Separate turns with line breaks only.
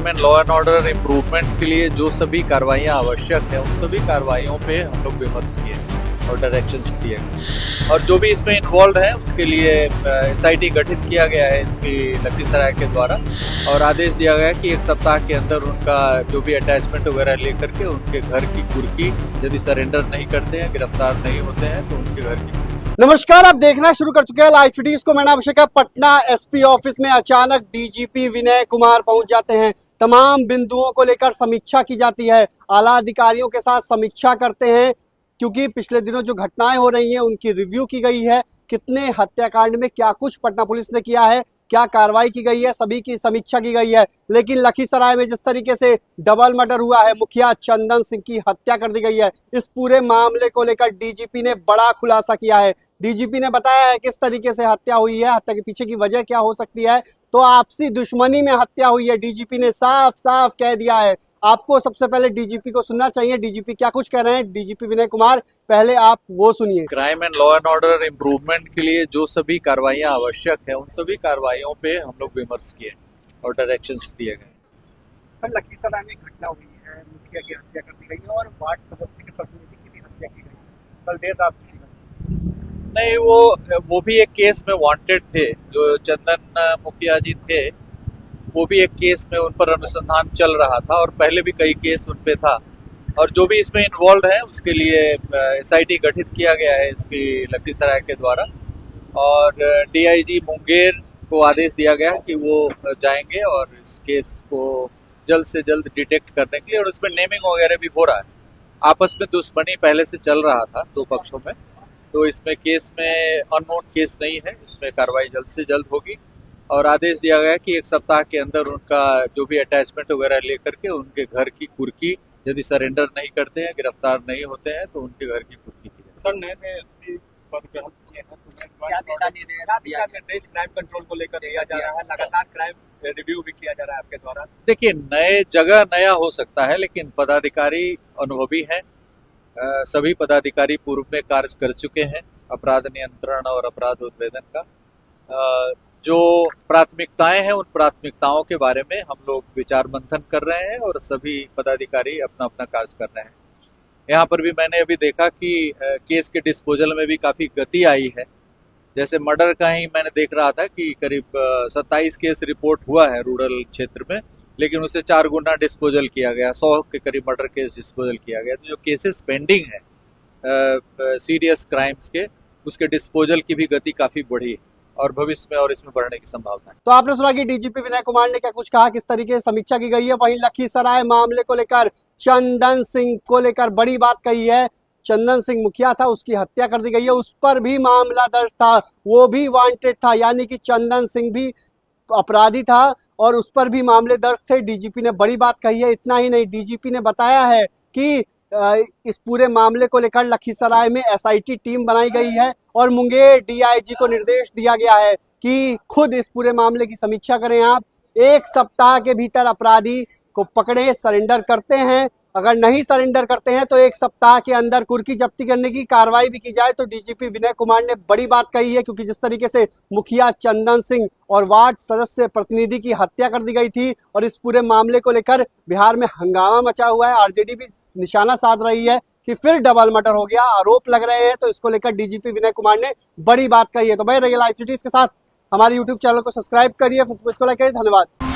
Crime and law and order improvement के लिए जो सभी कार्रवाइयाँ आवश्यक है उन सभी कार्रवाइयों पे हम लोग विमर्श किए और डायरेक्शंस दिए गए और जो भी इसमें इन्वॉल्व है उसके लिए SIT गठित किया गया है इसकी लखीसराय के द्वारा और आदेश दिया गया कि एक सप्ताह के अंदर उनका जो भी अटैचमेंट वगैरह लेकर के उनके घर की कुर्की यदि सरेंडर नहीं करते हैं, गिरफ्तार नहीं होते हैं तो उनके घर की।
नमस्कार, आप देखना शुरू कर चुके हैं लाइव सिटीज को। मैं नाम अभिषेक है। पटना SP ऑफिस में अचानक DGP विनय कुमार पहुंच जाते हैं। तमाम बिंदुओं को लेकर समीक्षा की जाती है, आला अधिकारियों के साथ समीक्षा करते हैं क्योंकि पिछले दिनों जो घटनाएं हो रही हैं उनकी रिव्यू की गई है। कितने हत्याकांड में क्या कुछ पटना पुलिस ने किया है, क्या कार्रवाई की गई है, सभी की समीक्षा की गई है। लेकिन लखीसराय में जिस तरीके से डबल मर्डर हुआ है, मुखिया चंदन सिंह की हत्या कर दी गई है, इस पूरे मामले को लेकर DGP ने बड़ा खुलासा किया है। DGP ने बताया है किस तरीके से हत्या हुई है, हत्या के पीछे की वजह क्या हो सकती है। तो आपसी दुश्मनी में हत्या हुई है, DGP ने साफ साफ कह दिया है। आपको सबसे पहले DGP को सुनना चाहिए। DGP क्या कुछ कह रहे हैं, DGP विनय कुमार, पहले आप वो सुनिए।
Crime and law and order improvement के लिए जो सभी कार्रवाइयाँ आवश्यक है उन सभी कार्रवाइयों पे हम लोग विमर्श किए और डायरेक्शंस दिए गए।
सर, लखीसराय में घटना हुई है, मुखिया की हत्या कर दी गई है और वार्ड सदस्य के प्रतिनिधि की भी हत्या की गई है कल देर रात।
नहीं, वो भी एक केस में वांटेड थे। जो चंदन मुखिया जी थे वो भी एक केस में उन पर अनुसंधान चल रहा था और पहले भी कई केस उन पे था और जो भी इसमें इन्वॉल्व है उसके लिए SIT गठित किया गया है इसकी लखीसराय के द्वारा और DIG मुंगेर को आदेश दिया गया है कि वो जाएंगे और इस केस को जल्द से जल्द डिटेक्ट करने के लिए, और उसमें नेमिंग वगैरह भी हो रहा है। आपस में दुश्मनी पहले से चल रहा था दो पक्षों में, तो इसमें केस में अननोन केस नहीं है, इसमें कार्रवाई जल्द से जल्द होगी और आदेश दिया गया कि एक सप्ताह के अंदर उनका जो भी अटैचमेंट वगैरह लेकर के उनके घर की कुर्की यदि सरेंडर नहीं करते हैं, गिरफ्तार नहीं होते हैं तो उनके घर की कुर्की की जाए।
सर, नए SP पद ग्रहण किए हैं तो क्या दिशा निर्देश क्राइम कंट्रोल को लेकर दिया जा रहा है? लगातार क्राइम रिव्यू भी किया जा रहा है आपके द्वारा।
देखिए, नए जगह नया हो सकता है लेकिन पदाधिकारी अनुभवी हैं। सभी पदाधिकारी पूर्व में कार्य कर चुके हैं अपराध नियंत्रण और अपराध उद्भेदन का। जो प्राथमिकताएं हैं उन प्राथमिकताओं के बारे में हम लोग विचार मंथन कर रहे हैं और सभी पदाधिकारी अपना अपना कार्य कर रहे हैं। यहाँ पर भी मैंने अभी देखा कि केस के डिस्पोजल में भी काफ़ी गति आई है। जैसे मर्डर का ही मैंने देख रहा था कि करीब 27 केस रिपोर्ट हुआ है रूरल क्षेत्र में, लेकिन उसे 4 गुना डिस्पोजल किया गया, 100 के करीब मर्डर केस डिस्पोजल किया गया। तो जो केसेस पेंडिंग है सीरियस क्राइम्स के, उसके डिस्पोजल की भी गति काफ़ी बढ़ी और भविष्य में और इसमें बढ़ने की संभावना है।
तो आपने सुना कि DGP विनय कुमार ने क्या कुछ कहा, किस तरीके से समीक्षा की गई है। वहीं लखीसराय मामले को लेकर चंदन सिंह को लेकर बड़ी बात कही है। चंदन सिंह मुखिया था, उसकी हत्या कर दी गई है, उस पर भी मामला दर्ज था, वो भी वांटेड था, यानी कि चंदन सिंह भी अपराधी था और उस पर भी मामले दर्ज थे। DGP ने बड़ी बात कही है। इतना ही नहीं, DGP ने बताया है कि इस पूरे मामले को लेकर लखीसराय में SIT टीम बनाई गई है और मुंगेर DIG को निर्देश दिया गया है कि खुद इस पूरे मामले की समीक्षा करें। आप 1 सप्ताह के भीतर अपराधी को पकड़े, सरेंडर करते हैं, अगर नहीं सरेंडर करते हैं तो 1 सप्ताह के अंदर कुर्की जब्ती करने की कार्रवाई भी की जाए। तो DGP विनय कुमार ने बड़ी बात कही है क्योंकि जिस तरीके से मुखिया चंदन सिंह और वार्ड सदस्य प्रतिनिधि की हत्या कर दी गई थी और इस पूरे मामले को लेकर बिहार में हंगामा मचा हुआ है। RJD भी निशाना साध रही है कि फिर डबल मर्डर हो गया, आरोप लग रहे हैं। तो इसको लेकर DGP विनय कुमार ने बड़ी बात कही है। तो भाई, रहिए लाइव सिटीज के साथ, हमारे YouTube चैनल को सब्सक्राइब करिए, फेसबुक को लाइक करिए। धन्यवाद।